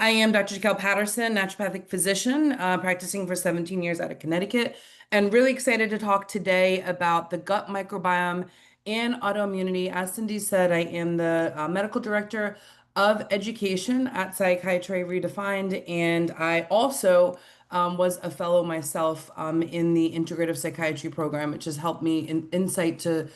I am Dr. Jaquel Patterson, naturopathic physician, practicing for 17 years out of Connecticut, and really excited to talk today about the gut microbiome and autoimmunity. As Cindy said, I am the medical director of education at Psychiatry Redefined, and I also was a fellow myself in the Integrative Psychiatry program, which has helped me insight to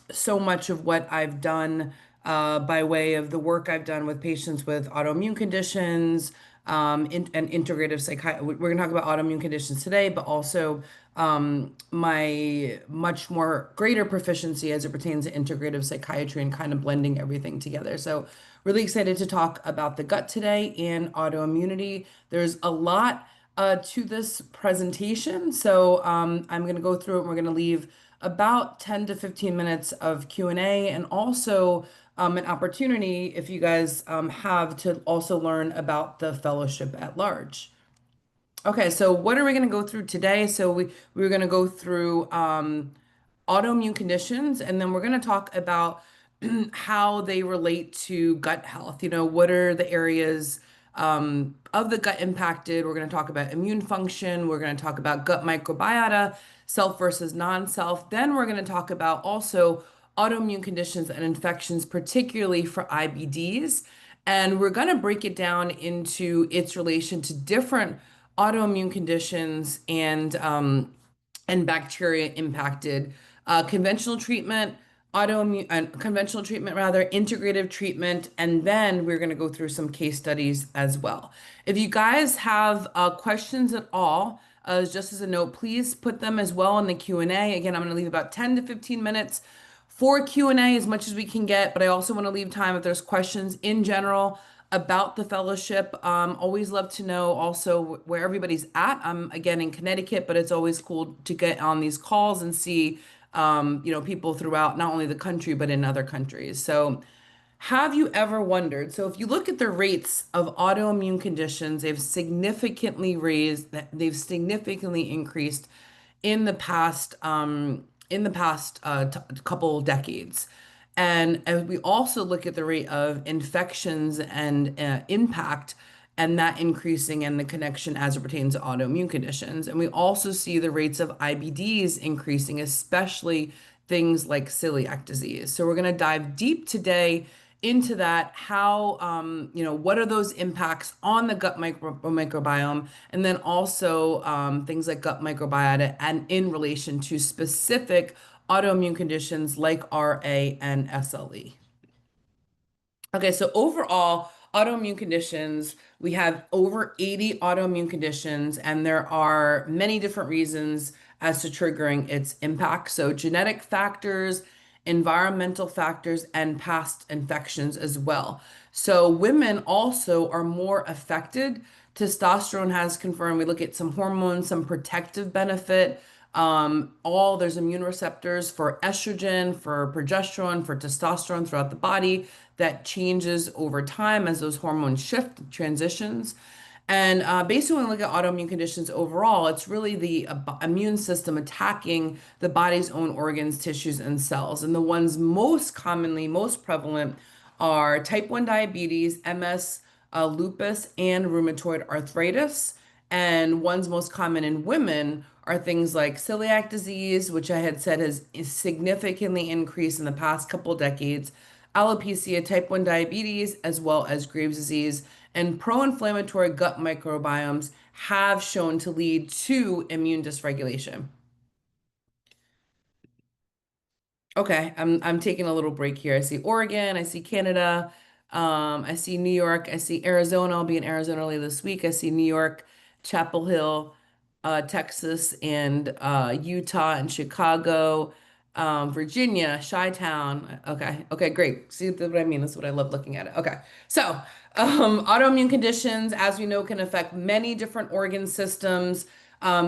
so much of what I've done by way of the work I've done with patients with autoimmune conditions and integrative psychiatry. We're going to talk about autoimmune conditions today, but also my much more greater proficiency as it pertains to integrative psychiatry and kind of blending everything together. So, really excited to talk about the gut today and autoimmunity. There's a lot to this presentation, so I'm going to go through it. And we're going to leave about 10 to 15 minutes of Q&A and also an opportunity if you guys have to also learn about the fellowship at large. Okay, so what are we going to go through today? So we're going to go through autoimmune conditions, and then we're going to talk about how they relate to gut health. You know, what are the areas of the gut impacted? We're going to talk about immune function. We're going to talk about gut microbiota, self versus non-self. Then we're going to talk about also autoimmune conditions and infections, particularly for IBDs. And we're going to break it down into its relation to different autoimmune conditions and bacteria impacted conventional treatment, autoimmune, conventional treatment rather, integrative treatment, and then we're going to go through some case studies as well. If you guys have questions at all, just as a note, please put them as well in the Q&A. Again, I'm going to leave about 10 to 15 minutes for Q&A as much as we can get, but I also want to leave time if there's questions in general about the fellowship. Always love to know also where everybody's at. I'm again in Connecticut, but it's always cool to get on these calls and see people throughout not only the country, but in other countries. So have you ever wondered? So if you look at the rates of autoimmune conditions, they've significantly increased in the past couple decades. And as we also look at the rate of infections and impact, and that increasing and the connection as it pertains to autoimmune conditions. And we also see the rates of IBDs increasing, especially things like celiac disease. So we're going to dive deep today into that, how, what are those impacts on the gut microbiome, and then also things like gut microbiota and in relation to specific autoimmune conditions like RA and SLE. Okay, so overall, autoimmune conditions, we have over 80 autoimmune conditions, and there are many different reasons as to triggering its impact. So genetic factors, environmental factors, and past infections as well. So women also are more affected. Testosterone has confirmed, we look at some hormones, some protective benefit. There's immune receptors for estrogen, for progesterone, for testosterone throughout the body that changes over time as those hormones shift, transitions. And basically, when we look at autoimmune conditions overall, it's really the immune system attacking the body's own organs, tissues, and cells. And the ones most commonly, most prevalent are type 1 diabetes, MS, lupus, and rheumatoid arthritis. And ones most common in women are things like celiac disease, which I had said has significantly increased in the past couple decades, alopecia, type 1 diabetes, as well as Graves' disease. And pro-inflammatory gut microbiomes have shown to lead to immune dysregulation. Okay, I'm taking a little break here. I see Oregon, I see Canada, I see New York, I see Arizona. I'll be in Arizona later this week. I see New York, Chapel Hill, Texas, and Utah and Chicago, Virginia, Chi-Town. Okay, great. See what I mean? That's what I love looking at it. Okay, so autoimmune conditions, as we know, can affect many different organ systems.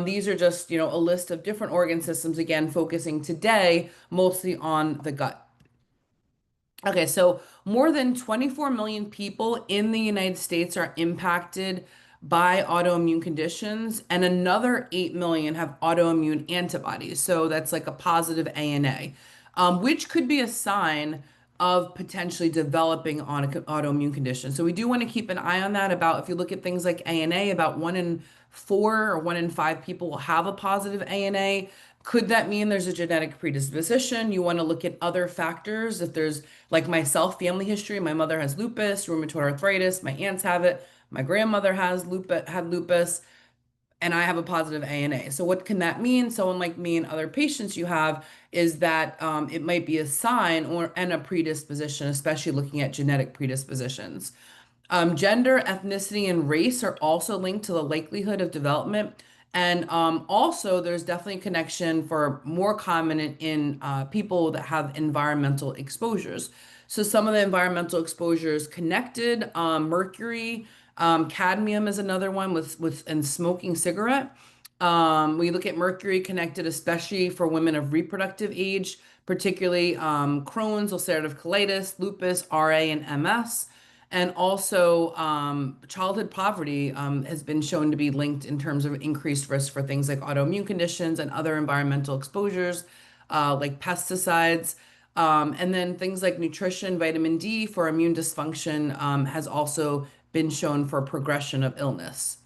These are just, a list of different organ systems, again, focusing today mostly on the gut. Okay, so more than 24 million people in the United States are impacted by autoimmune conditions, and another 8 million have autoimmune antibodies. So that's like a positive ANA, which could be a sign of potentially developing on an autoimmune condition. So we do want to keep an eye on that. About if you look at things like ANA, about 1 in 4 or 1 in 5 people will have a positive ANA. Could that mean there's a genetic predisposition? You want to look at other factors. If there's, like myself, family history, my mother has lupus, rheumatoid arthritis, my aunts have it, my grandmother has lupus, had lupus, and I have a positive ANA. So what can that mean? Someone like me and other patients you have is that it might be a sign or and a predisposition, especially looking at genetic predispositions. Gender, ethnicity, and race are also linked to the likelihood of development. And also, there's definitely a connection for more common in people that have environmental exposures. So some of the environmental exposures connected, mercury, cadmium is another one with and smoking cigarette. We look at mercury connected, especially for women of reproductive age, particularly Crohn's, ulcerative colitis, lupus, RA, and MS. And also, childhood poverty has been shown to be linked in terms of increased risk for things like autoimmune conditions and other environmental exposures, like pesticides. And then things like nutrition, vitamin D for immune dysfunction has also been shown for progression of illness.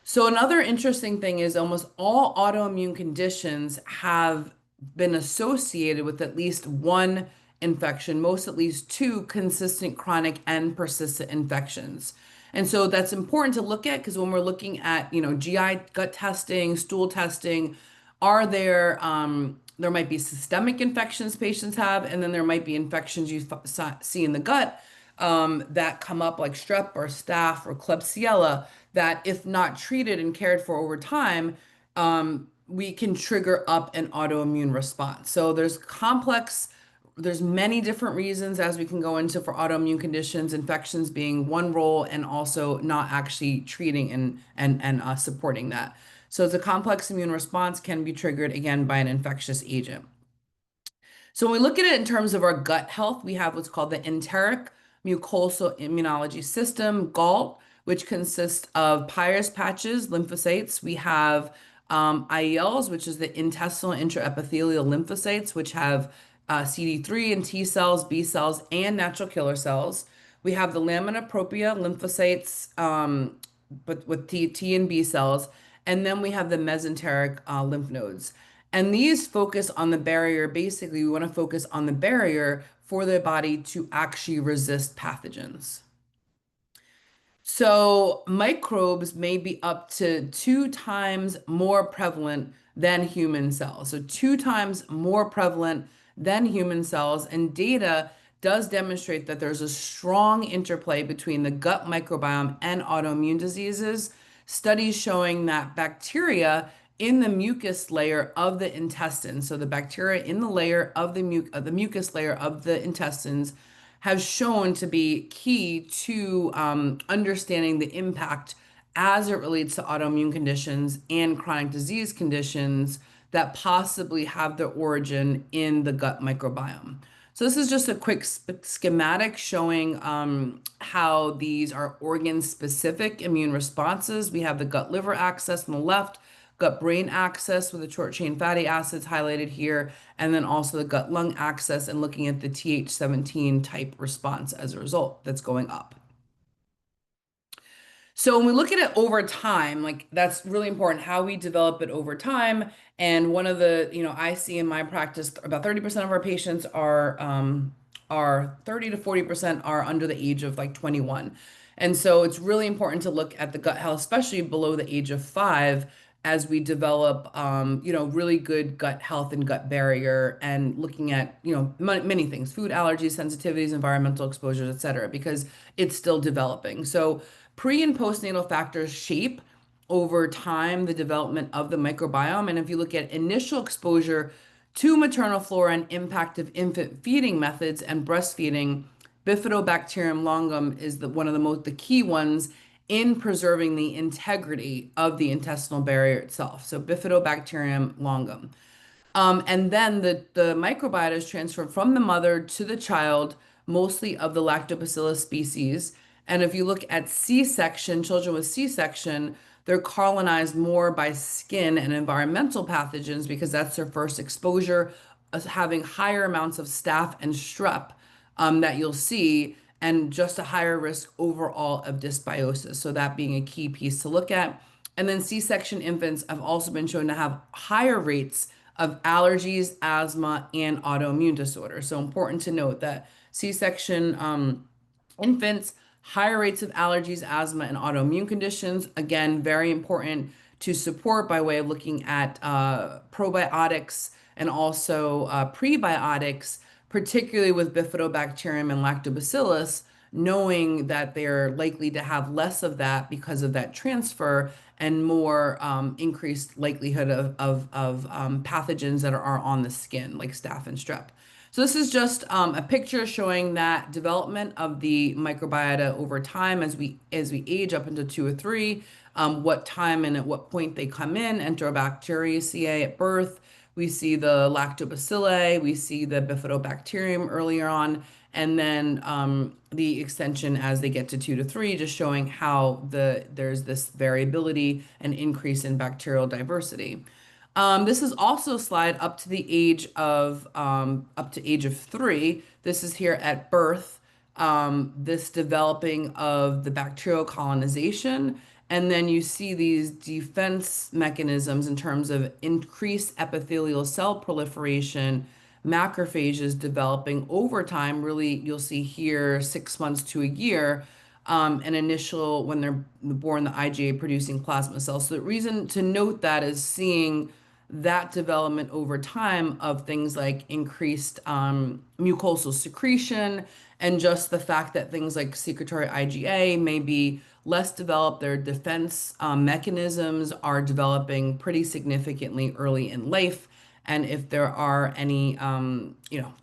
So another interesting thing is almost all autoimmune conditions have been associated with at least one infection, most at least two consistent chronic and persistent infections. And so that's important to look at because when we're looking at, GI gut testing, stool testing, are there might be systemic infections patients have, and then there might be infections you see in the gut that come up like strep or staph or Klebsiella that if not treated and cared for over time, we can trigger up an autoimmune response. So there's many different reasons as we can go into for autoimmune conditions, infections being one role, and also not actually treating and supporting that. So it's a complex immune response can be triggered again by an infectious agent. So when we look at it in terms of our gut health, we have what's called the enteric mucosal immunology system, GALT, which consists of Peyer's patches, lymphocytes. We have IELs, which is the intestinal intraepithelial lymphocytes, which have CD3 and T cells, B cells, and natural killer cells. We have the lamina propria lymphocytes, but with T and B cells. And then we have the mesenteric lymph nodes. And these focus on the barrier. Basically, we want to focus on the barrier for the body to actually resist pathogens. So microbes may be up to 2 times more prevalent than human cells. So 2 times more prevalent than human cells. And data does demonstrate that there's a strong interplay between the gut microbiome and autoimmune diseases. Studies showing that bacteria in the mucus layer of the intestine, so the bacteria in the layer of the mucus layer of the intestines, have shown to be key to understanding the impact as it relates to autoimmune conditions and chronic disease conditions that possibly have their origin in the gut microbiome. So this is just a quick schematic showing how these are organ-specific immune responses. We have the gut-liver axis on the left, gut-brain axis with the short-chain fatty acids highlighted here, and then also the gut-lung axis and looking at the Th17 type response as a result that's going up. So when we look at it over time, like that's really important, how we develop it over time. And one of the, I see in my practice about 30% of our patients are 30 to 40% are under the age of like 21. And so it's really important to look at the gut health, especially below the age of 5, as we develop, really good gut health and gut barrier and looking at, many things, food allergies, sensitivities, environmental exposures, et cetera, because it's still developing. So pre and postnatal factors shape over time the development of the microbiome. And if you look at initial exposure to maternal flora and impact of infant feeding methods and breastfeeding, Bifidobacterium longum is one of the key ones in preserving the integrity of the intestinal barrier itself. So Bifidobacterium longum. And then the microbiota is transferred from the mother to the child, mostly of the Lactobacillus species. And if you look at C-section, children with C-section, they're colonized more by skin and environmental pathogens because that's their first exposure, having higher amounts of staph and strep that you'll see, and just a higher risk overall of dysbiosis. So that being a key piece to look at. And then C-section infants have also been shown to have higher rates of allergies, asthma, and autoimmune disorders. So important to note that C-section infants, higher rates of allergies, asthma, and autoimmune conditions. Again, very important to support by way of looking at probiotics and also prebiotics, particularly with Bifidobacterium and Lactobacillus, knowing that they're likely to have less of that because of that transfer and more increased likelihood of pathogens that are on the skin, like staph and strep. So this is just a picture showing that development of the microbiota over time as we age up into 2 or 3, what time and at what point they come in, Enterobacteriaceae at birth. We see the lactobacilli, we see the bifidobacterium earlier on, and then the extension as they get to 2 to 3, just showing how there's this variability and increase in bacterial diversity. This is also a slide up to age of 3. This is here at birth. This developing of the bacterial colonization, and then you see these defense mechanisms in terms of increased epithelial cell proliferation, macrophages developing over time. Really, you'll see here 6 months to a year. An initial, when they're born, the IgA producing plasma cells. So the reason to note that is seeing that development over time of things like increased mucosal secretion, and just the fact that things like secretory IgA may be less developed. Their defense mechanisms are developing pretty significantly early in life. And if there are any,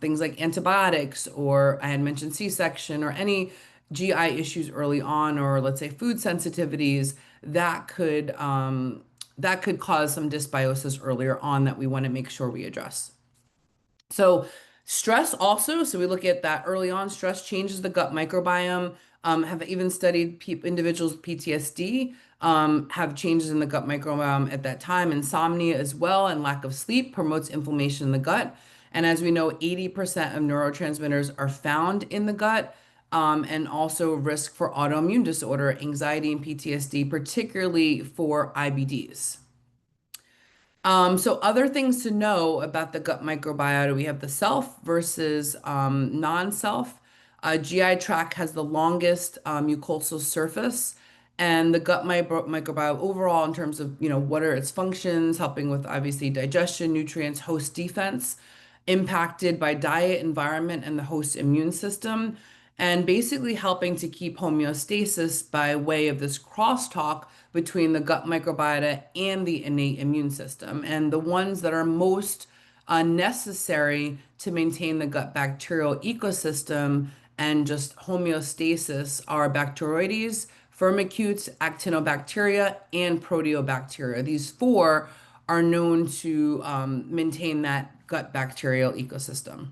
things like antibiotics, or I had mentioned C-section, or any GI issues early on, or let's say food sensitivities, that could cause some dysbiosis earlier on that we want to make sure we address. So stress also, so we look at that early on. Stress changes the gut microbiome. Have even studied individuals with PTSD have changes in the gut microbiome at that time. Insomnia as well, and lack of sleep promotes inflammation in the gut. And as we know, 80% of neurotransmitters are found in the gut. And also risk for autoimmune disorder, anxiety, and PTSD, particularly for IBDs. So other things to know about the gut microbiota, we have the self versus non-self. GI tract has the longest mucosal surface, and the gut microbiome overall, in terms of, what are its functions, helping with obviously digestion, nutrients, host defense, impacted by diet, environment, and the host immune system, and basically helping to keep homeostasis by way of this crosstalk between the gut microbiota and the innate immune system. And the ones that are most necessary to maintain the gut bacterial ecosystem and just homeostasis are Bacteroides, Firmicutes, Actinobacteria, and Proteobacteria. These 4 are known to maintain that gut bacterial ecosystem.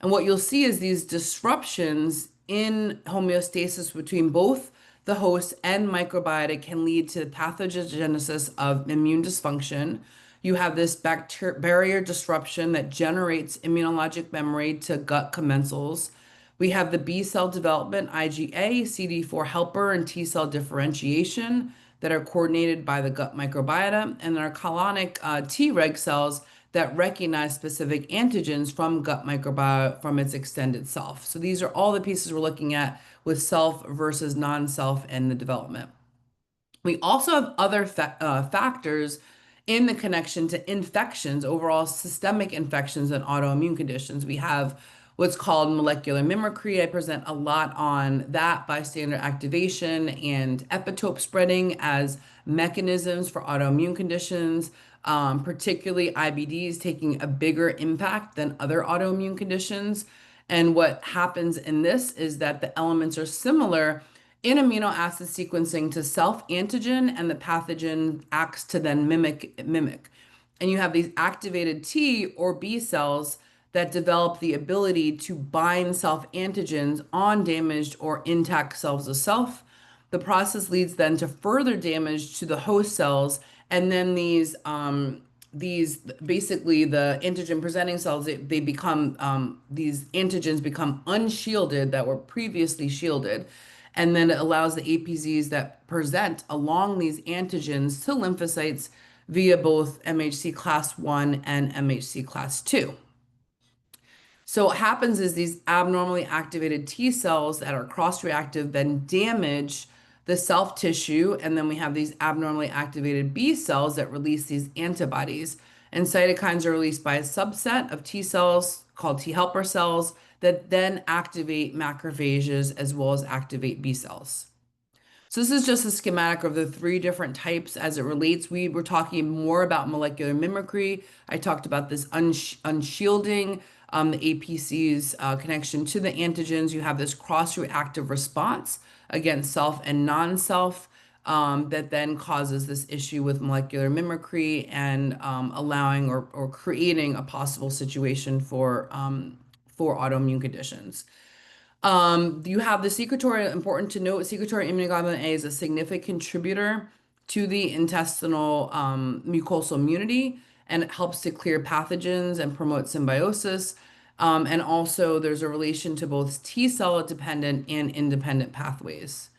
And what you'll see is these disruptions in homeostasis between both the host and microbiota can lead to pathogenesis of immune dysfunction. You have this barrier disruption that generates immunologic memory to gut commensals. We have the B cell development, IgA, CD4 helper, and T cell differentiation that are coordinated by the gut microbiota, and our colonic Treg cells that recognize specific antigens from gut microbiota from its extended self. So these are all the pieces we're looking at with self versus non-self in the development. We also have other factors in the connection to infections, overall systemic infections and autoimmune conditions. We have what's called molecular mimicry. I present a lot on that, bystander activation and epitope spreading as mechanisms for autoimmune conditions, particularly IBDs taking a bigger impact than other autoimmune conditions. And what happens in this is that the elements are similar in amino acid sequencing to self-antigen, and the pathogen acts to then mimic. And you have these activated T or B cells that develop the ability to bind self-antigens on damaged or intact cells of self. The process leads then to further damage to the host cells, and then these basically the antigen presenting cells, they become these antigens become unshielded that were previously shielded. And then it allows the APZs that present along these antigens to lymphocytes via both MHC class 1 and MHC class 2. So what happens is these abnormally activated T cells that are cross-reactive then damage the self tissue, and then we have these abnormally activated B cells that release these antibodies. And cytokines are released by a subset of T cells called T helper cells that then activate macrophages as well as activate B cells. So this is just a schematic of the three different types as it relates. We were talking more about molecular mimicry. I talked about this unshielding, the APC's connection to the antigens. You have this cross-reactive response against self and non-self that then causes this issue with molecular mimicry and allowing or creating a possible situation for autoimmune conditions. You have the secretory, important to note, secretory immunoglobulin A is a significant contributor to the intestinal mucosal immunity, and it helps to clear pathogens and promote symbiosis. And also, there's a relation to both T cell dependent and independent pathways.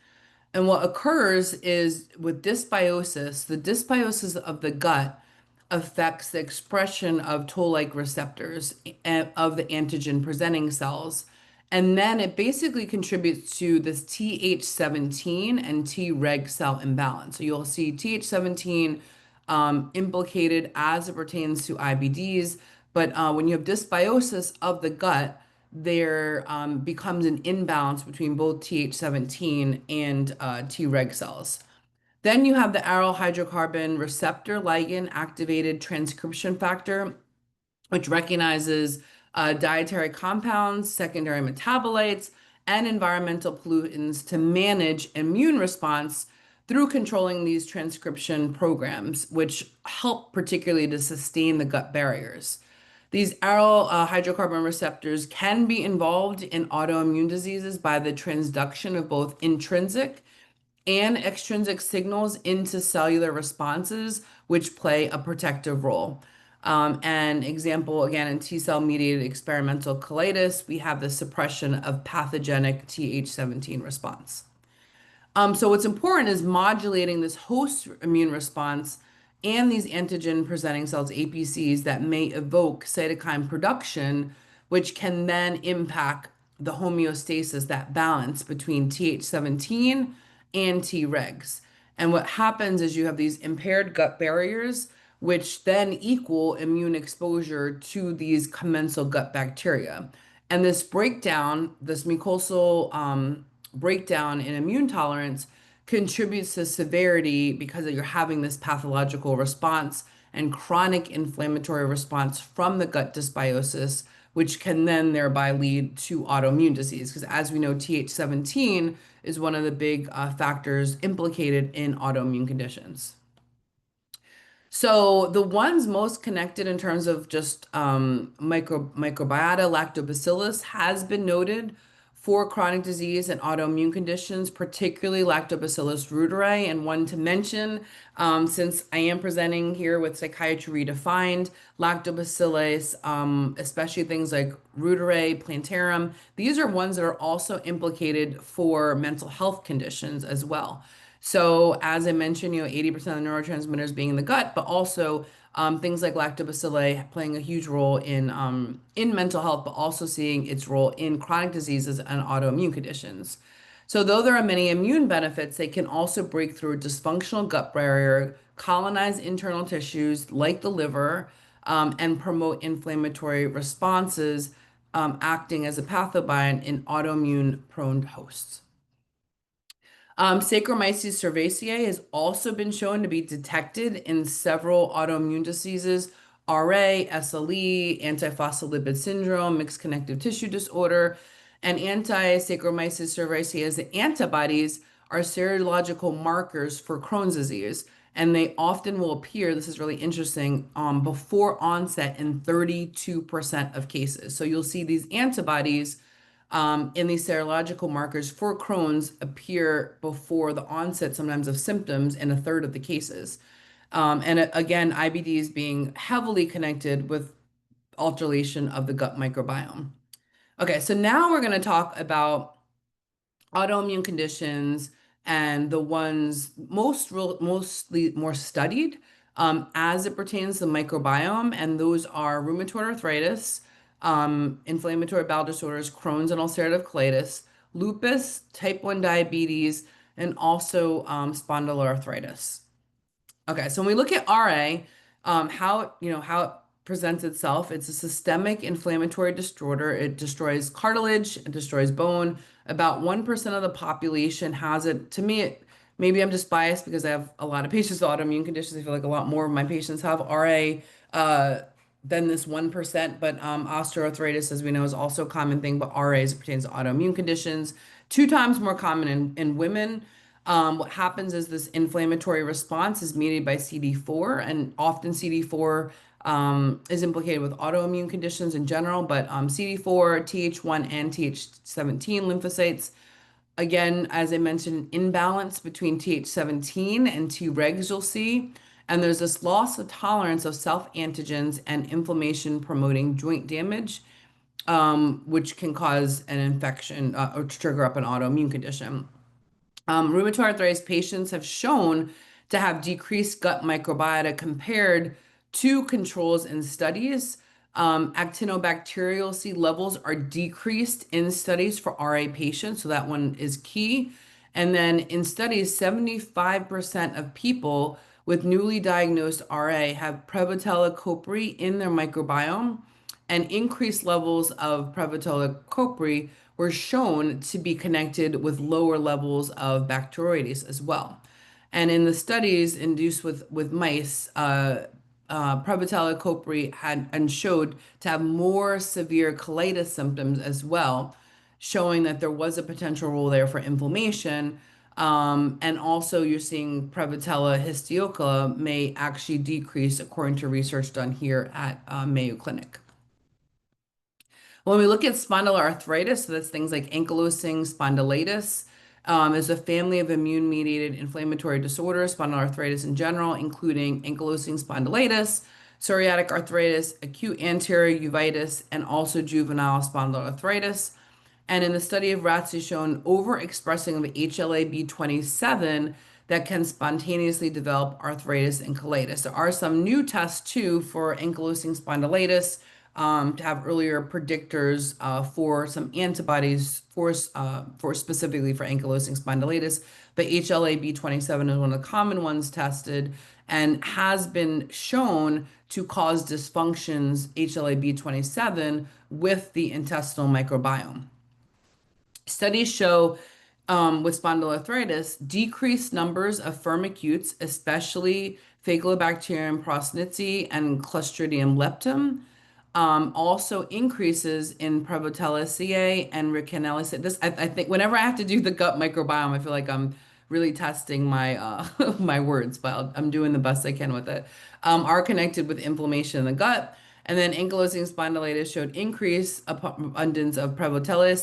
And what occurs is with dysbiosis, the dysbiosis of the gut affects the expression of toll-like receptors of the antigen presenting cells. And then it basically contributes to this Th17 and Treg cell imbalance. So you'll see Th17 implicated as it pertains to IBDs, but when you have dysbiosis of the gut, there becomes an imbalance between both Th17 and Treg cells. Then you have the aryl hydrocarbon receptor ligand activated transcription factor, which recognizes dietary compounds, secondary metabolites, and environmental pollutants to manage immune response through controlling these transcription programs, which help particularly to sustain the gut barriers. These aryl hydrocarbon receptors can be involved in autoimmune diseases by the transduction of both intrinsic and extrinsic signals into cellular responses, which play a protective role. An example, again, in T cell mediated experimental colitis, we have the suppression of pathogenic Th17 response. So what's important is modulating this host immune response and these antigen presenting cells, APCs, that may evoke cytokine production, which can then impact the homeostasis, that balance between Th17 and Tregs. And what happens is you have these impaired gut barriers, which then equal immune exposure to these commensal gut bacteria. And this breakdown, this mucosal breakdown in immune tolerance contributes to severity because you're having this pathological response and chronic inflammatory response from the gut dysbiosis, which can then thereby lead to autoimmune disease. Because as we know, Th17 is one of the big factors implicated in autoimmune conditions. So the ones most connected in terms of just microbiota, lactobacillus has been noted for chronic disease and autoimmune conditions, particularly Lactobacillus reuteri. And one to mention, since I am presenting here with Psychiatry Redefined, Lactobacillus, especially things like reuteri, plantarum, these are ones that are also implicated for mental health conditions as well. So as I mentioned, 80% of the neurotransmitters being in the gut, but also things like lactobacilli playing a huge role in mental health, but also seeing its role in chronic diseases and autoimmune conditions. So though there are many immune benefits, they can also break through a dysfunctional gut barrier, colonize internal tissues like the liver, and promote inflammatory responses, acting as a pathobiont in autoimmune-prone hosts. Saccharomyces cerevisiae has also been shown to be detected in several autoimmune diseases: RA, SLE, antiphospholipid syndrome, mixed connective tissue disorder, and anti-Saccharomyces cerevisiae antibodies are serological markers for Crohn's disease, and they often will appear, this is really interesting, before onset in 32% of cases. So you'll see these antibodies in these serological markers for Crohn's appear before the onset sometimes of symptoms in a third of the cases. Again, IBDs being heavily connected with alteration of the gut microbiome. Okay, so now we're going to talk about autoimmune conditions and the ones mostly more studied as it pertains to the microbiome, and those are rheumatoid arthritis, inflammatory bowel disorders, Crohn's and ulcerative colitis, lupus, type 1 diabetes, and also spondyloarthritis. Okay, so when we look at RA, how it presents itself, it's a systemic inflammatory disorder. It destroys cartilage, it destroys bone. About 1% of the population has it. To me, maybe I'm just biased because I have a lot of patients with autoimmune conditions. I feel like a lot more of my patients have RA than this 1%. But osteoarthritis, as we know, is also a common thing, but RA as it pertains to autoimmune conditions, 2 times more common in women. What happens is this inflammatory response is mediated by CD4, and often CD4 is implicated with autoimmune conditions in general, but CD4, Th1, and Th17 lymphocytes. Again, as I mentioned, imbalance between Th17 and Tregs you'll see. And there's this loss of tolerance of self-antigens and inflammation promoting joint damage, which can cause an infection or trigger up an autoimmune condition. Rheumatoid arthritis patients have shown to have decreased gut microbiota compared to controls in studies. Actinobacterial C levels are decreased in studies for RA patients, so that one is key. And then in studies, 75% of people with newly diagnosed RA have Prevotella copri in their microbiome, and increased levels of Prevotella copri were shown to be connected with lower levels of Bacteroides as well. And in the studies induced with mice, Prevotella copri had and showed to have more severe colitis symptoms as well, showing that there was a potential role there for inflammation. And also, you're seeing Prevotella histioca may actually decrease according to research done here at Mayo Clinic. When we look at spondyloarthritis, so that's things like ankylosing spondylitis, is a family of immune-mediated inflammatory disorders, spondyloarthritis in general, including ankylosing spondylitis, psoriatic arthritis, acute anterior uveitis, and also juvenile spondyloarthritis. And in the study of rats, is shown overexpressing of HLA-B27 that can spontaneously develop arthritis and colitis. There are some new tests too for ankylosing spondylitis to have earlier predictors for some antibodies for specifically for ankylosing spondylitis. But HLA-B27 is one of the common ones tested and has been shown to cause dysfunctions, HLA-B27, with the intestinal microbiome. Studies show with spondyloarthritis, decreased numbers of firmicutes, especially Faecalibacterium prausnitzii and Clostridium leptum. Also increases in Prevotella and Rickenella. I think whenever I have to do the gut microbiome, I feel like I'm really testing my my words, but I'm doing the best I can with it. Are connected with inflammation in the gut. And then ankylosing spondylitis showed increased abundance of Prevotella,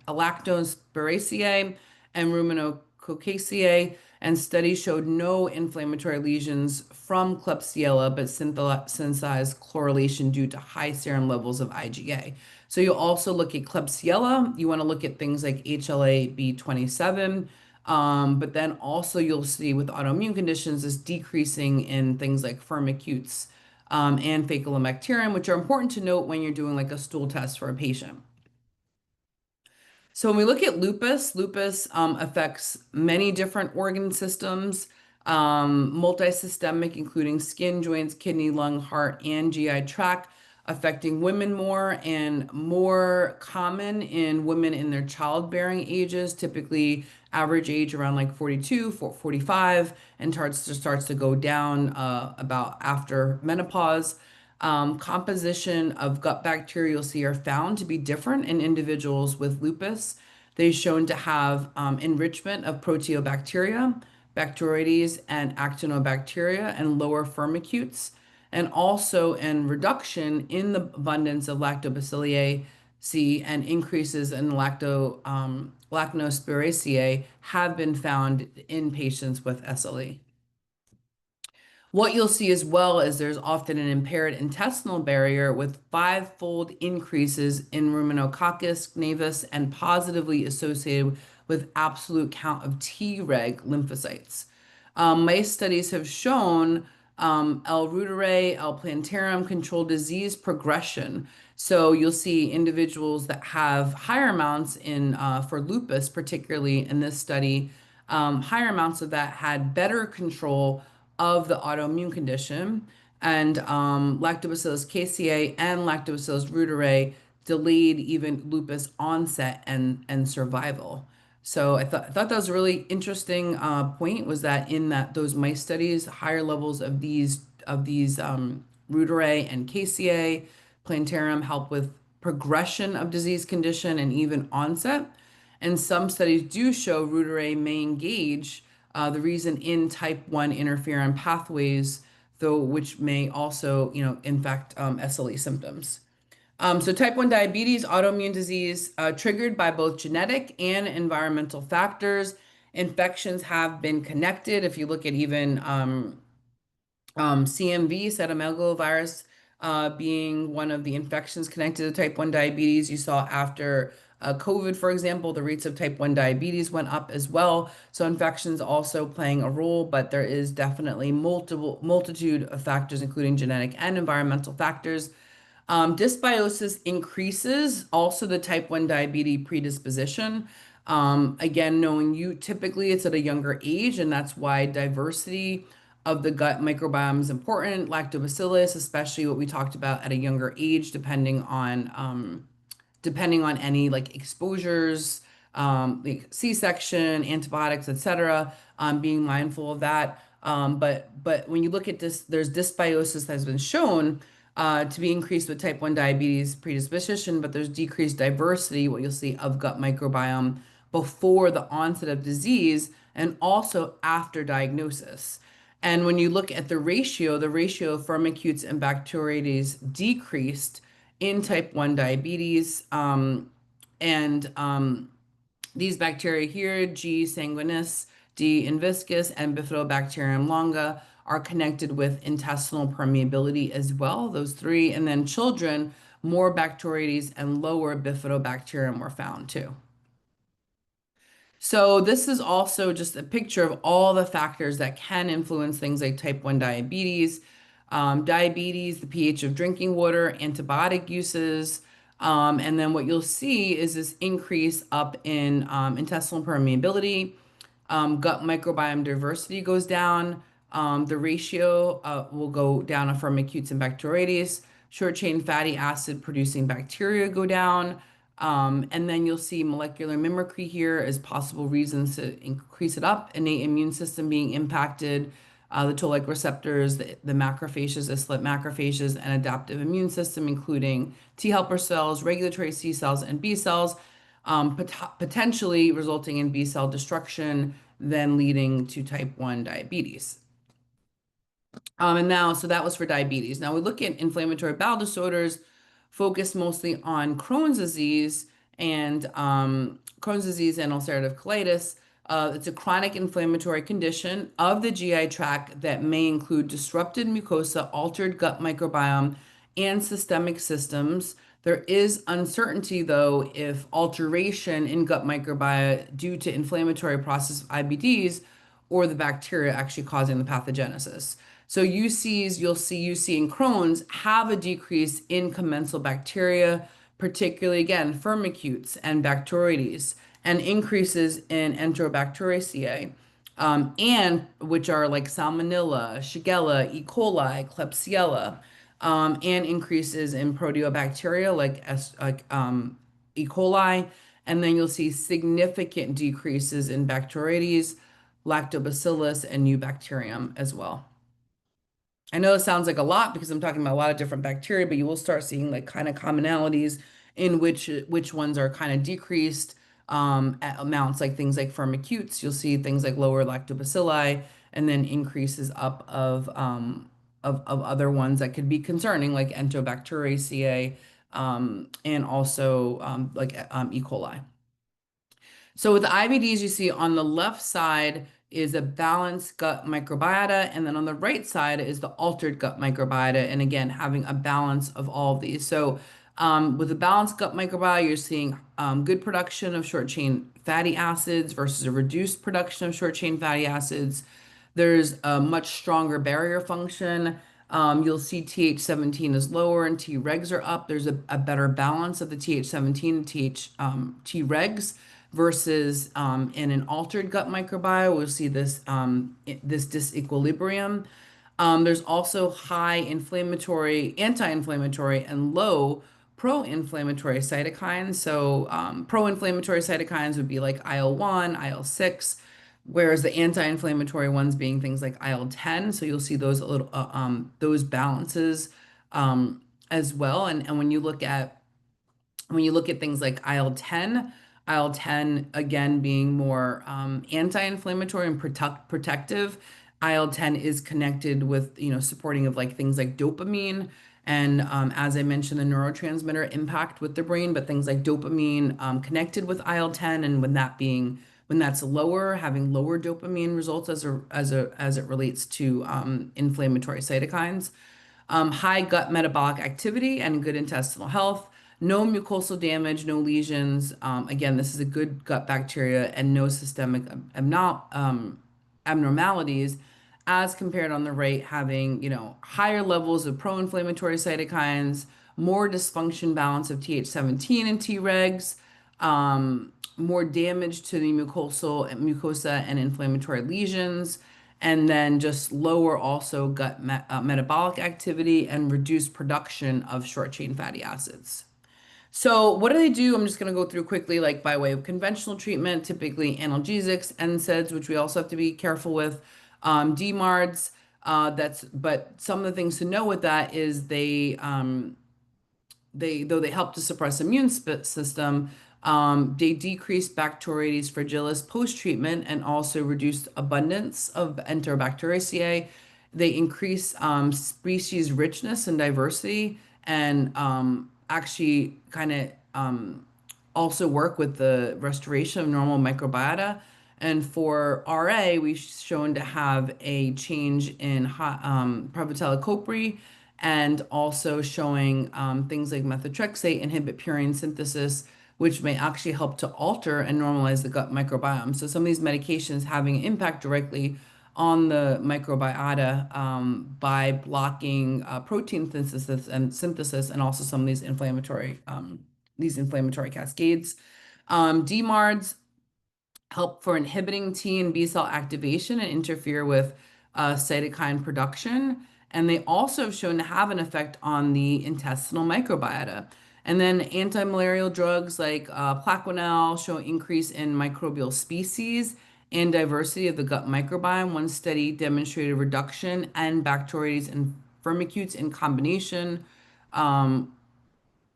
Lactospiraceae, and Ruminococcaceae. And studies showed no inflammatory lesions from Klebsiella, but synthesized chlorylation due to high serum levels of IgA. So you also look at Klebsiella. You want to look at things like HLA-B27. But then also you'll see with autoimmune conditions this decreasing in things like firmicutes and Faecalibacterium, which are important to note when you're doing like a stool test for a patient. So when we look at lupus, lupus affects many different organ systems, multisystemic, including skin, joints, kidney, lung, heart, and GI tract, affecting women more and more common in women in their childbearing ages, typically average age around like 42, 45, and starts to go down about after menopause. Composition of gut bacteria you'll see are found to be different in individuals with lupus. They've shown to have enrichment of proteobacteria, Bacteroides, and actinobacteria, and lower firmicutes, and also in reduction in the abundance of Lactobacilliae C and increases in Lactospiraceae have been found in patients with SLE. What you'll see as well is there's often an impaired intestinal barrier with five-fold increases in Ruminococcus nevus and positively associated with absolute count of Treg lymphocytes. Mice studies have shown L. reuteri, L. plantarum control disease progression. So you'll see individuals that have higher amounts in for lupus, particularly in this study, higher amounts of that had better control of the autoimmune condition, and Lactobacillus casei and Lactobacillus reuteri delayed even lupus onset and survival. So I thought that was a really interesting point, was that in that those mice studies, higher levels of these reuteri and casei, plantarum help with progression of disease condition and even onset. And some studies do show reuteri may engage the reason in type 1 interferon pathways, though, which may also, in fact, SLE symptoms. So type 1 diabetes, autoimmune disease, triggered by both genetic and environmental factors. Infections have been connected. If you look at even CMV, cytomegalovirus, being one of the infections connected to type 1 diabetes. You saw after COVID, for example, the rates of type 1 diabetes went up as well. So infections also playing a role, but there is definitely multitude of factors, including genetic and environmental factors. Dysbiosis increases also the type 1 diabetes predisposition. Again, knowing you, typically it's at a younger age, and that's why diversity of the gut microbiome is important. Lactobacillus, especially what we talked about at a younger age, depending on any like exposures, like C-section, antibiotics, etc. Being mindful of that. But when you look at this, there's dysbiosis that has been shown to be increased with type 1 diabetes predisposition, but there's decreased diversity, what you'll see, of gut microbiome before the onset of disease and also after diagnosis. And when you look at the ratio of firmicutes and bacteroides decreased in type 1 diabetes. And these bacteria here, G. sanguinis, D. inviscus, and Bifidobacterium longa, are connected with intestinal permeability as well, those three. And then children, more bacteroides and lower Bifidobacterium were found too. So this is also just a picture of all the factors that can influence things like type 1 diabetes, the pH of drinking water, antibiotic uses, and then what you'll see is this increase up in intestinal permeability, gut microbiome diversity goes down, the ratio will go down of firmicutes and bacteroides, short chain fatty acid producing bacteria go down. And then you'll see molecular mimicry here as possible reasons to increase it up, innate immune system being impacted, the toll-like receptors, the macrophages, islet macrophages, and adaptive immune system, including T helper cells, regulatory C cells, and B cells, potentially resulting in B cell destruction, then leading to type 1 diabetes. And now, so that was for diabetes. Now we look at inflammatory bowel disorders, focus mostly on Crohn's disease and ulcerative colitis. It's a chronic inflammatory condition of the GI tract that may include disrupted mucosa, altered gut microbiome, and systemic systems. There is uncertainty, though, if alteration in gut microbiome due to inflammatory process of IBDs or the bacteria actually causing the pathogenesis. So UCs, you'll see UC and Crohn's have a decrease in commensal bacteria, particularly, again, firmicutes and bacteroides, and increases in Enterobacteriaceae, and which are like Salmonella, Shigella, E. coli, Klebsiella, and increases in Proteobacteria like E. coli. And then you'll see significant decreases in Bacteroides, Lactobacillus, and Eubacterium as well. I know it sounds like a lot because I'm talking about a lot of different bacteria, but you will start seeing like kind of commonalities in which ones are kind of decreased at amounts, like things like firmicutes. You'll see things like lower lactobacilli, and then increases up of other ones that could be concerning, like Enterobacteriaceae, and also like E. coli. So with the IBDs, you see on the left side, is a balanced gut microbiota. And then on the right side is the altered gut microbiota. And again, having a balance of all of these. So with a balanced gut microbiota, you're seeing good production of short chain fatty acids versus a reduced production of short chain fatty acids. There's a much stronger barrier function. You'll see Th17 is lower and Tregs are up. There's a better balance of the Th17 and Tregs versus in an altered gut microbiome, we'll see this disequilibrium. There's also high anti-inflammatory, and low pro-inflammatory cytokines. So pro-inflammatory cytokines would be like IL-1, IL-6, whereas the anti-inflammatory ones being things like IL-10. So you'll see those balances as well. And when you look at things like IL-10 again being more anti-inflammatory and protective. IL-10 is connected with, supporting of like things like dopamine and as I mentioned, the neurotransmitter impact with the brain, but things like dopamine connected with IL-10 and when that's lower, having lower dopamine results as it relates to inflammatory cytokines. High gut metabolic activity and good intestinal health, no mucosal damage, no lesions. Again, this is a good gut bacteria and no systemic abnormalities as compared on the right, having, higher levels of pro-inflammatory cytokines, more dysfunction balance of Th17 and Tregs, more damage to the mucosa and inflammatory lesions, and then just lower also gut metabolic activity and reduced production of short chain fatty acids. So what do they do? I'm just going to go through quickly, like by way of conventional treatment, typically analgesics, NSAIDs, which we also have to be careful with, DMARDs. But some of the things to know with that is though they help to suppress immune system, they decrease Bacteroides fragilis post-treatment and also reduce abundance of Enterobacteriaceae. They increase species richness and diversity and actually kind of also work with the restoration of normal microbiota. And for RA, we've shown to have a change in Prevotella and also showing things like methotrexate inhibit purine synthesis, which may actually help to alter and normalize the gut microbiome. So some of these medications having an impact directly on the microbiota by blocking protein synthesis and also some of these inflammatory cascades. DMARDs help for inhibiting T and B cell activation and interfere with cytokine production. And they also have shown to have an effect on the intestinal microbiota. And then anti-malarial drugs like Plaquenil show increase in microbial species and diversity of the gut microbiome. One study demonstrated reduction in Bacteroides and Firmicutes in combination.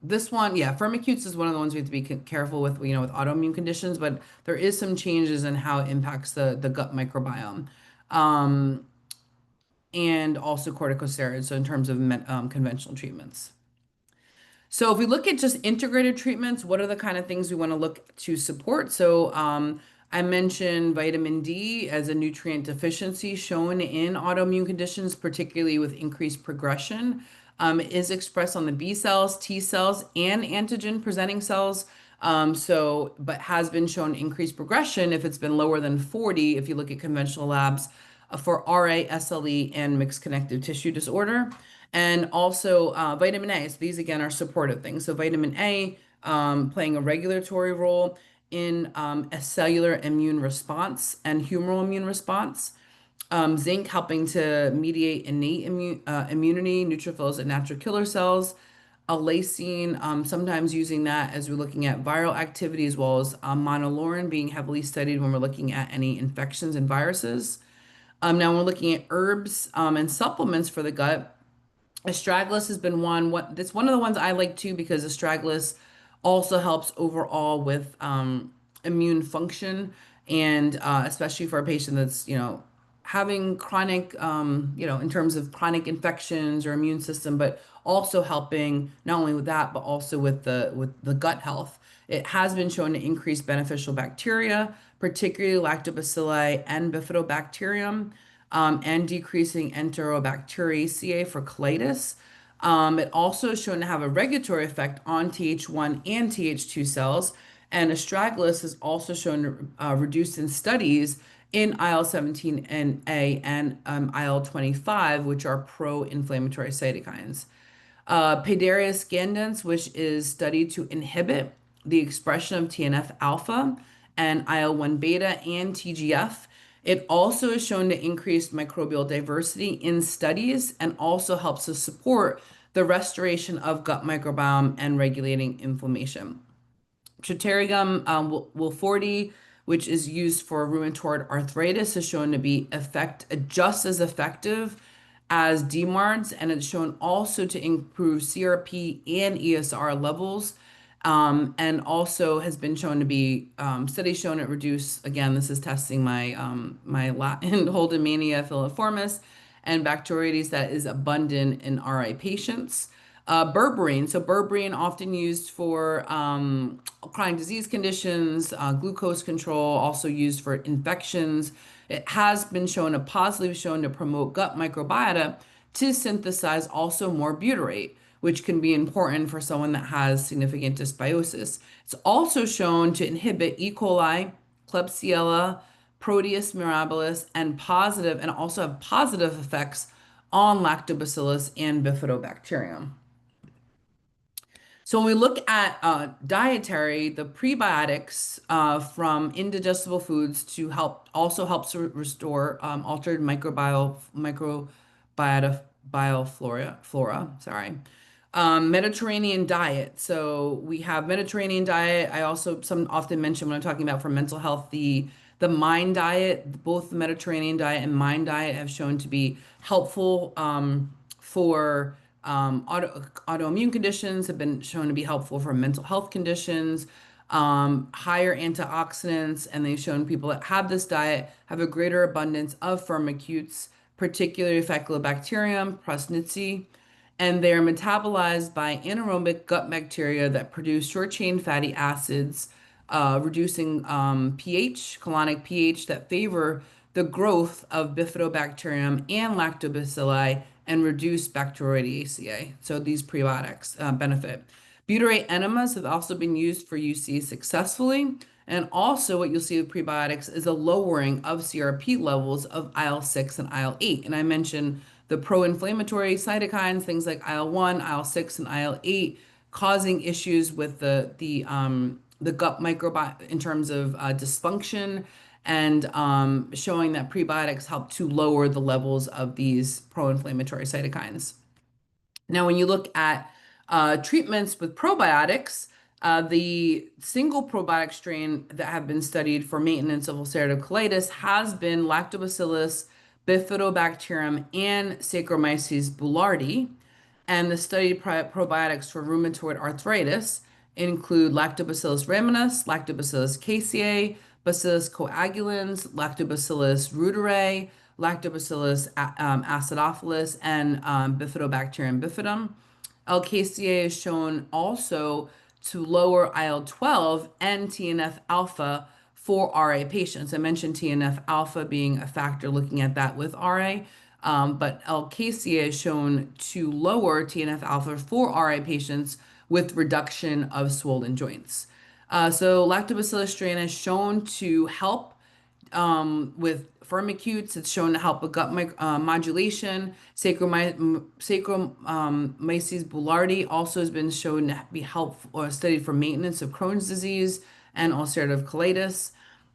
This one, yeah, Firmicutes is one of the ones we have to be careful with, with autoimmune conditions, but there is some changes in how it impacts the gut microbiome. And also corticosteroids, so in terms of conventional treatments. So if we look at just integrated treatments, what are the kind of things we want to look to support? So I mentioned vitamin D as a nutrient deficiency shown in autoimmune conditions, particularly with increased progression. It is expressed on the B cells, T cells, and antigen presenting cells. But has been shown increased progression if it's been lower than 40, if you look at conventional labs for RA, SLE, and mixed connective tissue disorder. And also vitamin A. So these again are supportive things. So vitamin A playing a regulatory role in a cellular immune response and humoral immune response. Zinc helping to mediate innate immunity, neutrophils and natural killer cells. Lysine, sometimes using that as we're looking at viral activity, as well as monolaurin being heavily studied when we're looking at any infections and viruses. Now we're looking at herbs and supplements for the gut. Astragalus has been that's one of the ones I like too, because astragalus also helps overall with immune function, and especially for a patient that's, having chronic, in terms of chronic infections or immune system, but also helping not only with that, but also with the gut health. It has been shown to increase beneficial bacteria, particularly lactobacilli and bifidobacterium, and decreasing Enterobacteriaceae for colitis. It also is shown to have a regulatory effect on Th1 and Th2 cells, and astragalus is also shown to reduce in studies in IL-17 and A and IL-25, which are pro-inflammatory cytokines. Pedarius scandens, which is studied to inhibit the expression of TNF alpha and IL-1 beta and TGF. It also is shown to increase microbial diversity in studies and also helps to support the restoration of gut microbiome and regulating inflammation. Tritium wilfordi, which is used for rheumatoid arthritis, is shown to be just as effective as DMARDs, and it's shown also to improve CRP and ESR levels, and also has been shown to be studies shown it reduce. Again, this is testing my Latin Holdemania filiformis and Bacteroides that is abundant in RI patients. Berberine. So berberine often used for chronic disease conditions, glucose control, also used for infections. It has been shown to positively shown to promote gut microbiota to synthesize also more butyrate, which can be important for someone that has significant dysbiosis. It's also shown to inhibit E. coli, Klebsiella, Proteus mirabilis, and also have positive effects on lactobacillus and bifidobacterium. So when we look at dietary, the prebiotics from indigestible foods to helps restore altered microbiota flora. Sorry. Mediterranean diet. So we have Mediterranean diet. I also often mention when I'm talking about for mental health the MIND diet. Both the Mediterranean diet and MIND diet have shown to be helpful for autoimmune conditions, have been shown to be helpful for mental health conditions, higher antioxidants, and they've shown people that have this diet have a greater abundance of firmicutes, particularly Faecalibacterium, Prosnitzi, and they're metabolized by anaerobic gut bacteria that produce short-chain fatty acids, reducing pH, colonic pH, that favor the growth of bifidobacterium and lactobacilli and reduce Bacteroideaceae. So these prebiotics benefit. Butyrate enemas have also been used for UC successfully. And also what you'll see with prebiotics is a lowering of CRP levels of IL-6 and IL-8. And I mentioned the pro-inflammatory cytokines, things like IL-1, IL-6, and IL-8, causing issues with the gut microbiome in terms of dysfunction, and showing that prebiotics help to lower the levels of these pro-inflammatory cytokines. Now, when you look at treatments with probiotics, the single probiotic strain that have been studied for maintenance of ulcerative colitis has been Lactobacillus, Bifidobacterium, and Saccharomyces boulardii. And the studied probiotics for rheumatoid arthritis include Lactobacillus rhamnosus, Lactobacillus casei, Bacillus coagulans, Lactobacillus reuteri, Lactobacillus acidophilus, and Bifidobacterium bifidum. L-caseae is shown also to lower IL-12 and TNF alpha for RA patients. I mentioned TNF alpha being a factor looking at that with RA, but L-caseae is shown to lower TNF alpha for RA patients with reduction of swollen joints. So lactobacillus strain is shown to help with firmicutes. It's shown to help with gut modulation. Saccharomyces boulardii also has been shown to be helpful or studied for maintenance of Crohn's disease and ulcerative colitis.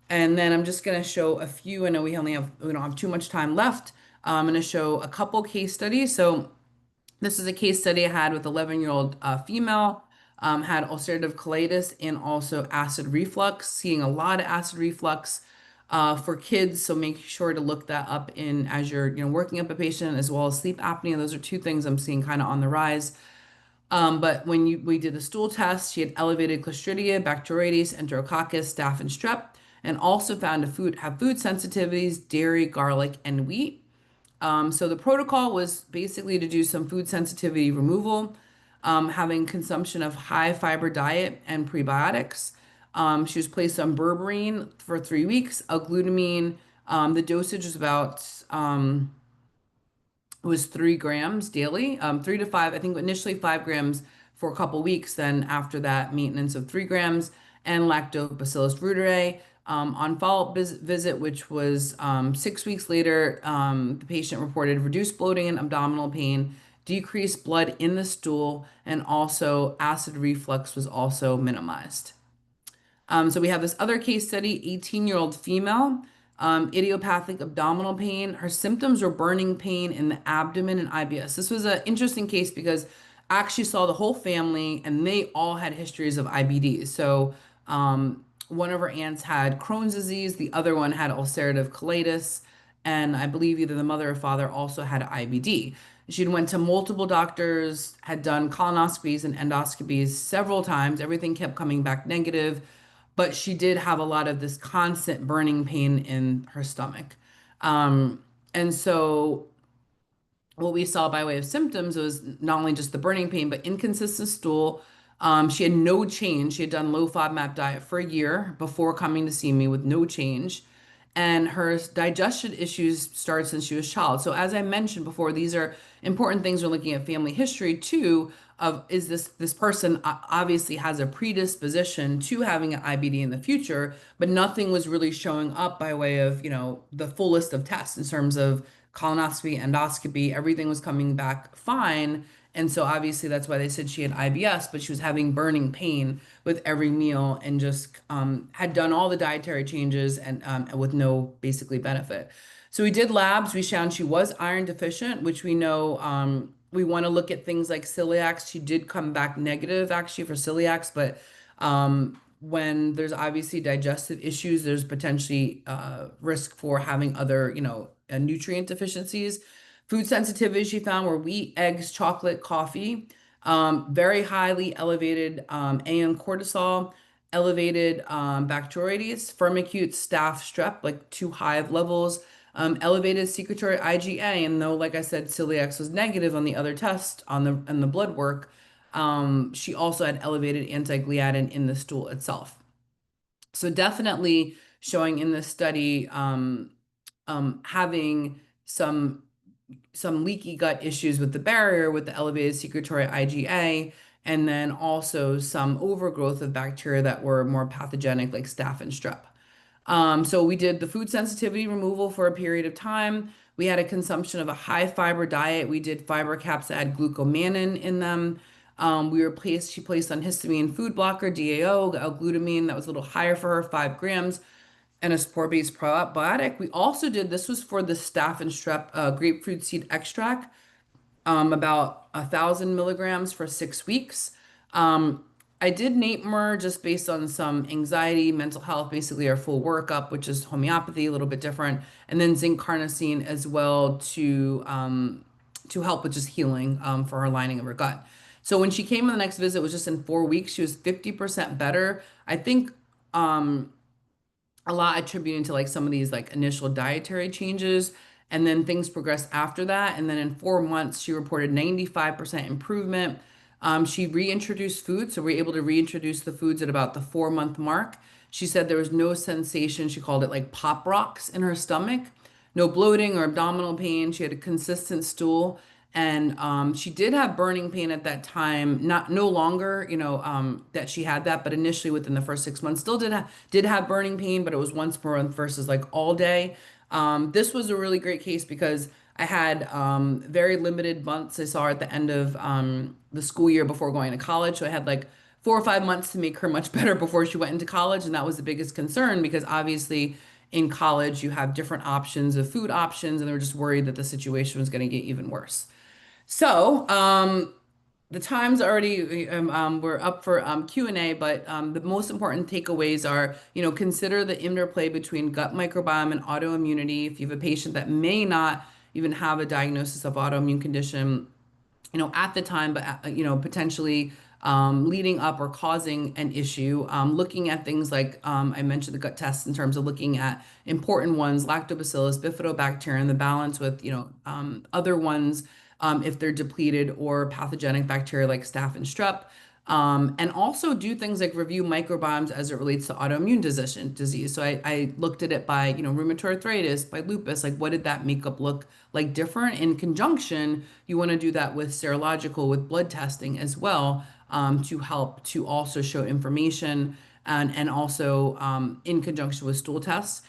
And then I'm just going to show a few. I know we don't have too much time left. I'm going to show a couple case studies. So this is a case study I had with 11-year-old female, had ulcerative colitis and also acid reflux, seeing a lot of acid reflux for kids. So make sure to look that up as you're working up a patient, as well as sleep apnea. Those are two things I'm seeing kind of on the rise. But when we did a stool test, she had elevated Clostridia, Bacteroides, Enterococcus, Staph, and Strep, and also found to have food sensitivities, dairy, garlic, and wheat. So the protocol was basically to do some food sensitivity removal, having consumption of high fiber diet and prebiotics. She was placed on berberine for 3 weeks. Glutamine, the dosage was about was 3 grams daily, 3 to 5. I think initially 5 grams for a couple weeks. Then after that, maintenance of 3 grams and Lactobacillus reuteri. On follow-up visit, which was 6 weeks later, the patient reported reduced bloating and abdominal pain, decreased blood in the stool, and also acid reflux was also minimized. So we have this other case study, 18-year-old female, idiopathic abdominal pain. Her symptoms were burning pain in the abdomen and IBS. This was an interesting case because I actually saw the whole family and they all had histories of IBDs. So one of her aunts had Crohn's disease, the other one had ulcerative colitis, and I believe either the mother or father also had IBD. She'd went to multiple doctors, had done colonoscopies and endoscopies several times. Everything kept coming back negative, but she did have a lot of this constant burning pain in her stomach. And so what we saw by way of symptoms was not only just the burning pain, but inconsistent stool. She had no change. She had done low FODMAP diet for a year before coming to see me with no change. And her digestion issues started since she was a child. So as I mentioned before, these are important things we're looking at family history too, of is this person obviously has a predisposition to having an IBD in the future, but nothing was really showing up by way of, the full list of tests in terms of colonoscopy, endoscopy, everything was coming back fine. And so obviously that's why they said she had IBS, but she was having burning pain with every meal and just had done all the dietary changes and with no basically benefit. So we did labs. We found she was iron deficient, which we know we want to look at things like celiac. She did come back negative actually for celiacs, but when there's obviously digestive issues, there's potentially risk for having other, nutrient deficiencies. Food sensitivity she found were wheat, eggs, chocolate, coffee, very highly elevated AM cortisol, elevated Bacteroides, firmicutes, staph, strep, like too high of levels, elevated secretory IgA, and though, like I said, celiac was negative on the other test on the blood work, she also had elevated anti-gliadin in the stool itself. So definitely showing in this study having some leaky gut issues with the barrier, with the elevated secretory IgA, and then also some overgrowth of bacteria that were more pathogenic, like staph and strep. So we did the food sensitivity removal for a period of time. We had a consumption of a high fiber diet. We did fiber caps that had glucomannan in them. She placed on histamine food blocker, DAO, L-glutamine, that was a little higher for her, 5 grams, and a spore-based probiotic. We also did, this was for the staph and strep grapefruit seed extract, about 1,000 milligrams for 6 weeks. I did NAPMER just based on some anxiety, mental health, basically our full workup, which is homeopathy, a little bit different, and then zinc carnosine as well to help with just healing for her lining of her gut. So when she came on the next visit, it was just in 4 weeks. She was 50% better. I think a lot attributing to like some of these like initial dietary changes, and then things progressed after that. And then in 4 months, she reported 95% improvement. She reintroduced food, so we were able to reintroduce the foods at about the 4 month mark. She said there was no sensation. She called it like pop rocks in her stomach, no bloating or abdominal pain. She had a consistent stool, and she did have burning pain at that time. Not no longer, that she had that, but initially within the first 6 months, still did have burning pain, but it was once per month versus like all day. This was a really great case because I had very limited months. I saw her at the end of the school year before going to college, so I had like 4 or 5 months to make her much better before she went into college, and that was the biggest concern because obviously in college you have different options of food options, and they were just worried that the situation was going to get even worse. So, the time's already, we're up for Q&A, but the most important takeaways are, consider the interplay between gut microbiome and autoimmunity. If you have a patient that may not even have a diagnosis of autoimmune condition, at the time, but, potentially leading up or causing an issue, looking at things like I mentioned the gut tests in terms of looking at important ones, lactobacillus, bifidobacterium, and the balance with, other ones if they're depleted or pathogenic bacteria like staph and strep. And also do things like review microbiomes as it relates to autoimmune disease. So I looked at it by, rheumatoid arthritis, by lupus, like what did that makeup look like different? In conjunction, you want to do that with serological, with blood testing as well, to help to also show information and also in conjunction with stool tests.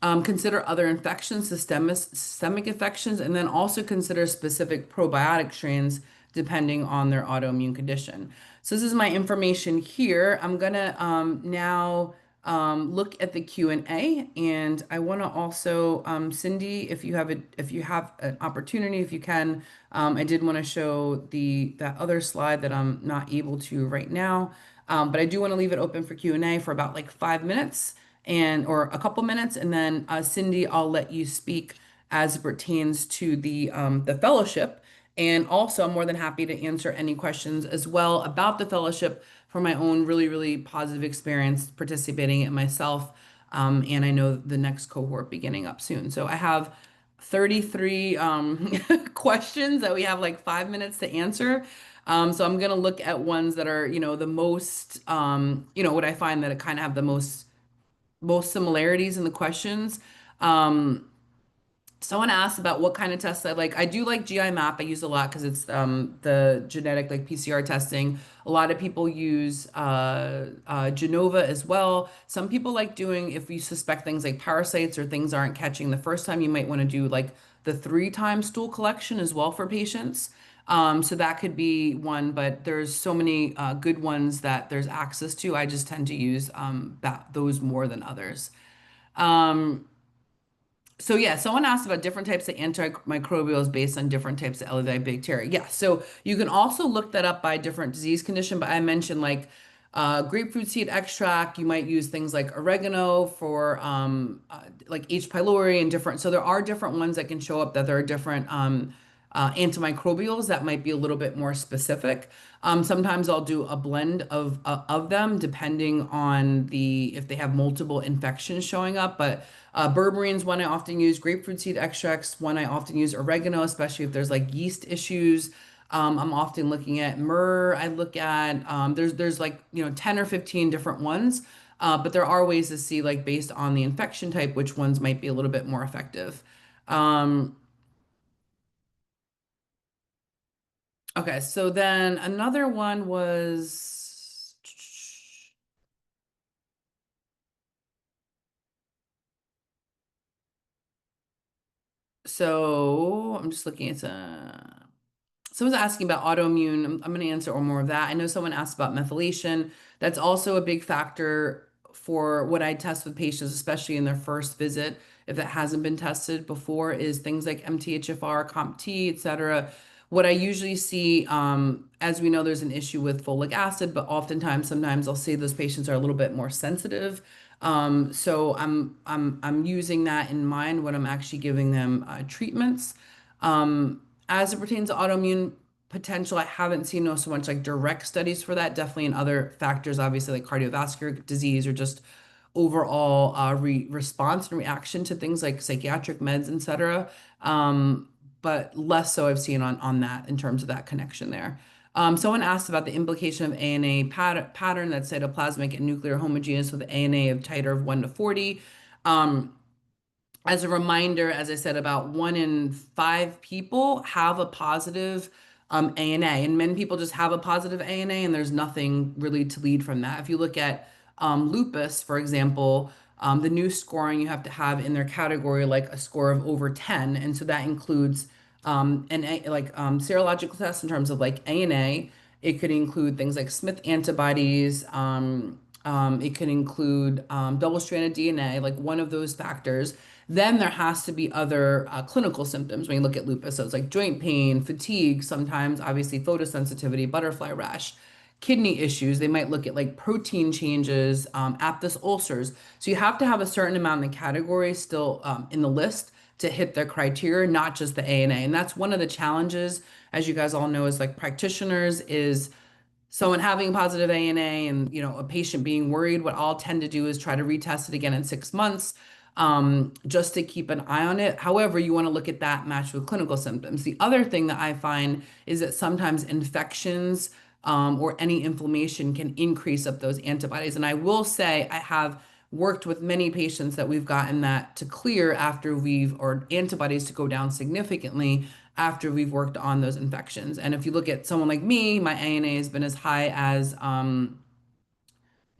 Consider other infections, systemic infections, and then also consider specific probiotic strains depending on their autoimmune condition. So this is my information here. I'm gonna now look at the Q&A, and I want to also, Cindy, if you have an opportunity, if you can, I did want to show that other slide that I'm not able to right now, but I do want to leave it open for Q&A for about like 5 minutes or a couple minutes, and then Cindy, I'll let you speak as it pertains to the fellowship. And also, I'm more than happy to answer any questions as well about the fellowship from my own really, really positive experience participating in it myself. And I know the next cohort beginning up soon. So I have 33 questions that we have like 5 minutes to answer. So I'm going to look at ones that are, the most, what I find that it kind of have the most similarities in the questions. Um, Someone asked about what kind of tests I like. I do like GI map. I use a lot because it's the genetic like PCR testing. A lot of people use Genova as well. Some people like doing, if you suspect things like parasites or things aren't catching the first time, you might want to do like the 3 time stool collection as well for patients. So that could be one, but there's so many good ones that there's access to. I just tend to use those more than others. Um, so yeah, someone asked about different types of antimicrobials based on different types of elevate bacteria. Yeah, so you can also look that up by different disease condition, but I mentioned like grapefruit seed extract. You might use things like oregano for like H. pylori and different. So there are different ones that can show up that there are different antimicrobials that might be a little bit more specific. Sometimes I'll do a blend of them depending on if they have multiple infections showing up. But berberine is one I often use. Grapefruit seed extracts, one I often use. Oregano, especially if there's like yeast issues. I'm often looking at myrrh. I look at there's like 10 or 15 different ones. But there are ways to see like based on the infection type which ones might be a little bit more effective. Um, Okay, so then another one was so I'm just looking at someone's asking about autoimmune. I'm going to answer or more of that. I know someone asked about methylation. That's also a big factor for what I test with patients, especially in their first visit. If that hasn't been tested before, is things like MTHFR, CompT, et cetera. What I usually see, as we know, there's an issue with folic acid, but oftentimes, sometimes I'll say those patients are a little bit more sensitive. So I'm using that in mind when I'm actually giving them treatments. As it pertains to autoimmune potential, I haven't seen no so much like direct studies for that. Definitely in other factors, obviously like cardiovascular disease or just overall response and reaction to things like psychiatric meds, et cetera. But less so I've seen on that in terms of that connection there. Someone asked about the implication of ANA pattern that's cytoplasmic and nuclear homogeneous with ANA of titer of 1 to 40. As a reminder, as I said, about 1 in 5 people have a positive ANA, and many people just have a positive ANA, and there's nothing really to lead from that. If you look at lupus, for example, the new scoring you have to have in their category like a score of over 10, and so that includes serological tests in terms of like ANA. It could include things like Smith antibodies. It could include double-stranded DNA, like one of those factors. Then there has to be other clinical symptoms when you look at lupus. So it's like joint pain, fatigue, sometimes obviously photosensitivity, butterfly rash, kidney issues. They might look at like protein changes, aphthous ulcers. So you have to have a certain amount in the category still in the list to hit their criteria, not just the ANA. And that's one of the challenges, as you guys all know, as like practitioners, is someone having a positive ANA and a patient being worried. What I'll tend to do is try to retest it again in 6 months, just to keep an eye on it. However, you want to look at that matched with clinical symptoms. The other thing that I find is that sometimes infections or any inflammation can increase up those antibodies. And I will say I have worked with many patients that we've gotten that to clear after or antibodies to go down significantly after we've worked on those infections. And if you look at someone like me, my ANA has been as high as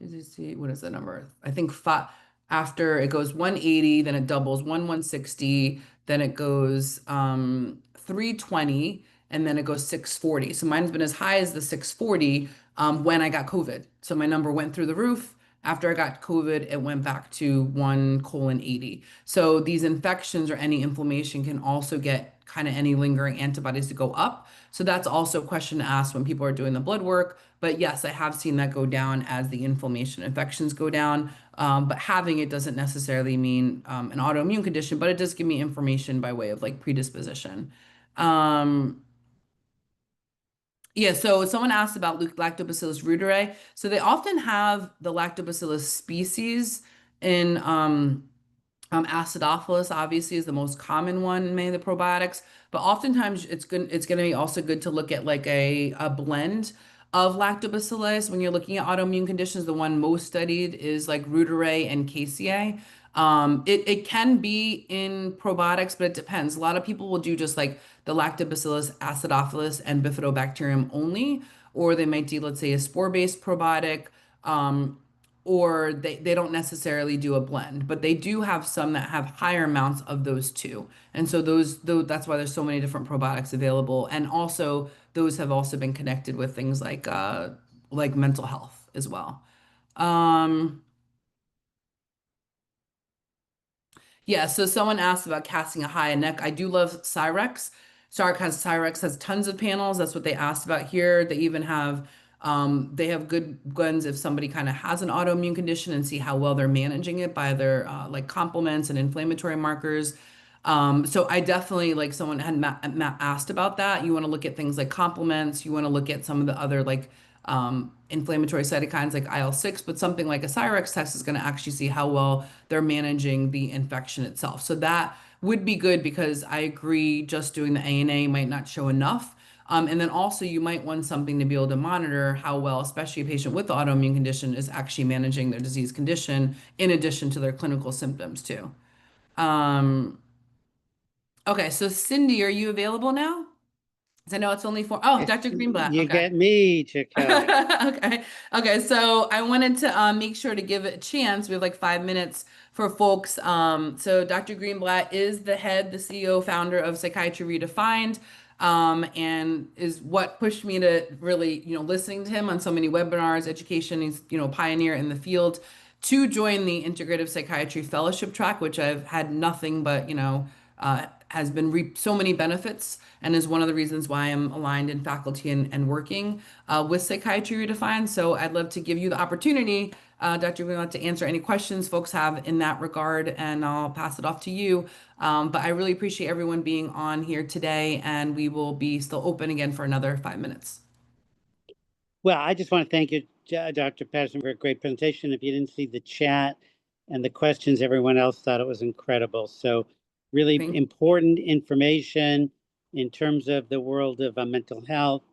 what is the number? I think five, after it goes 180, then it doubles 160, then it goes 320, and then it goes 640. So mine's been as high as the 640 when I got COVID. So my number went through the roof. After I got COVID, it went back to 1:80. So these infections or any inflammation can also get kind of any lingering antibodies to go up. So that's also a question to ask when people are doing the blood work. But yes, I have seen that go down as the inflammation infections go down. But having it doesn't necessarily mean an autoimmune condition, but it does give me information by way of like predisposition. Um, yeah, so someone asked about Lactobacillus reuteri. So they often have the Lactobacillus species in acidophilus obviously is the most common one in many of the probiotics, but oftentimes it's good. It's going to be also good to look at like a blend of lactobacillus when you're looking at autoimmune conditions. The one most studied is like reuteri and caseae. It can be in probiotics, but it depends. A lot of people will do just like the lactobacillus acidophilus and bifidobacterium only, or they might do, let's say, a spore-based probiotic. Or they don't necessarily do a blend, but they do have some that have higher amounts of those two. And so that's why there's so many different probiotics available. And also those have also been connected with things like mental health as well. Um, Yeah, so someone asked about casting a high neck. I do love Cyrex. Cyrex has tons of panels. That's what they asked about here. They have good guns if somebody kind of has an autoimmune condition and see how well they're managing it by their like complements and inflammatory markers. So I definitely like someone had asked about that. You want to look at things like complements. You want to look at some of the other like inflammatory cytokines like IL-6, but something like a Cyrex test is going to actually see how well they're managing the infection itself. So that would be good because I agree just doing the ANA might not show enough. And then also you might want something to be able to monitor how well, especially a patient with the autoimmune condition, is actually managing their disease condition in addition to their clinical symptoms too. Um, okay, so Cindy, are you available now? 'Cause I know it's only oh, Dr. Greenblatt. You Okay. get me, Jaquel. Okay. Okay. So I wanted to make sure to give it a chance. We have like 5 minutes for folks. So Dr. Greenblatt is the CEO, founder of Psychiatry Redefined, and is what pushed me to really, listening to him on so many webinars, education. He's, a pioneer in the field to join the Integrative Psychiatry Fellowship track, which I've had nothing but, has been so many benefits and is one of the reasons why I'm aligned in faculty and working with Psychiatry Redefined. So I'd love to give you the opportunity, Dr. Greenblatt, to answer any questions folks have in that regard, and I'll pass it off to you. But I really appreciate everyone being on here today, and we will be still open again for another 5 minutes. Well, I just want to thank you, Dr. Patterson, for a great presentation. If you didn't see the chat and the questions, everyone else thought it was incredible. So really important information in terms of the world of mental health.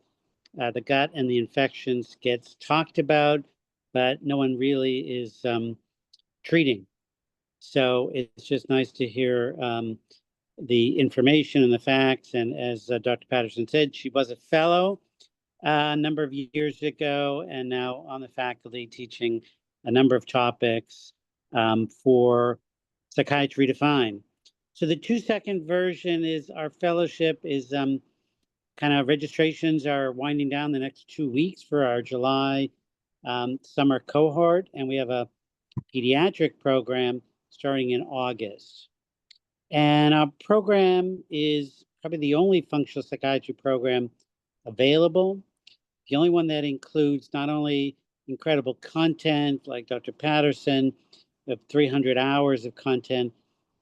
The gut and the infections gets talked about, but no one really is treating. So it's just nice to hear the information and the facts. And as Dr. Patterson said, she was a fellow a number of years ago, and now on the faculty teaching a number of topics for Psychiatry Redefined. So the 2-second version is our fellowship is kind of registrations are winding down the next 2 weeks for our July summer cohort, and we have a pediatric program starting in August. And our program is probably the only functional psychiatry program available. The only one that includes not only incredible content like Dr. Patterson, of 300 hours of content,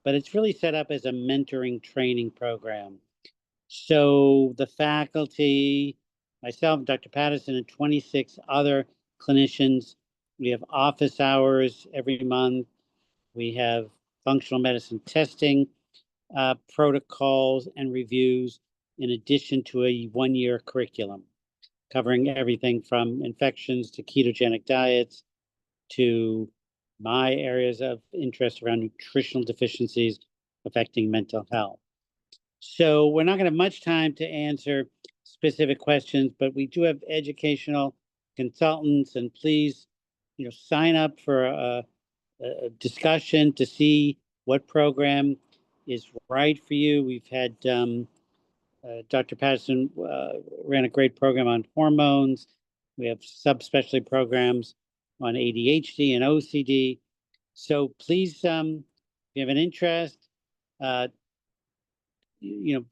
but it's really set up as a mentoring training program. So the faculty, myself, Dr. Patterson, and 26 other clinicians, we have office hours every month. We have functional medicine testing protocols and reviews in addition to a one-year curriculum. covering everything from infections to ketogenic diets to my areas of interest around nutritional deficiencies affecting mental health. So we're not going to have much time to answer specific questions, but we do have educational consultants, and please, sign up for a discussion to see what program is right for you. We've had Dr. Patterson ran a great program on hormones. We have subspecialty programs on ADHD and OCD. So please, if you have an interest,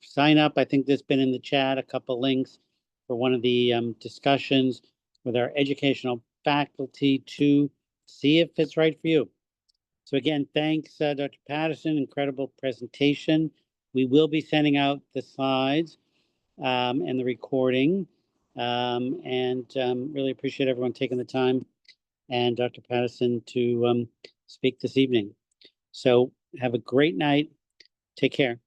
sign up. I think there's been in the chat a couple links for one of the discussions with our educational faculty to see if it's right for you. So again, thanks, Dr. Patterson, incredible presentation. We will be sending out the slides and the recording, and really appreciate everyone taking the time and Dr. Patterson to speak this evening. So have a great night. Take care.